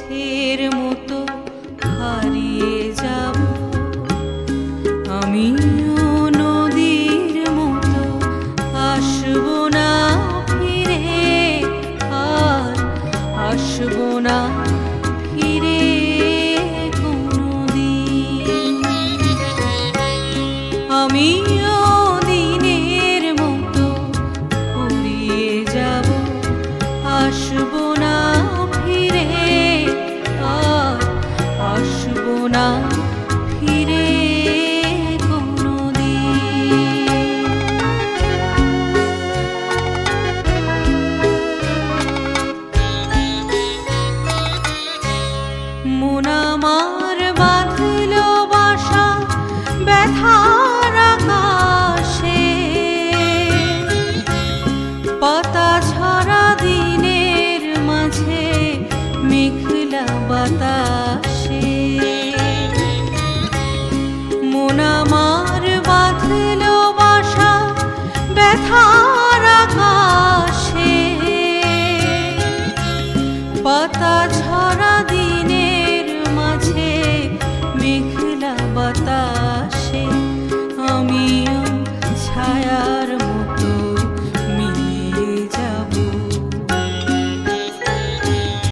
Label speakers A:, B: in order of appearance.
A: পথের মতো হারিয়ে যাব, আমিও নদীর মতো আসবো না ফিরে, আর আসবো না ফিরে কোনোদিন। আমিও দিনের মতো ফুরিয়ে যাব, আসবো না ফিরে, আর আসবো না ফিরে কোনোদিন। মন আমার বাঁধল বাসা ব্যথার আকাশে, পাতা ঝরা দিনের মাঝে মেঘলা বাতাসে। মন আমার বাঁধল বাসা ব্যথার আকাশে, পাতা ঝরা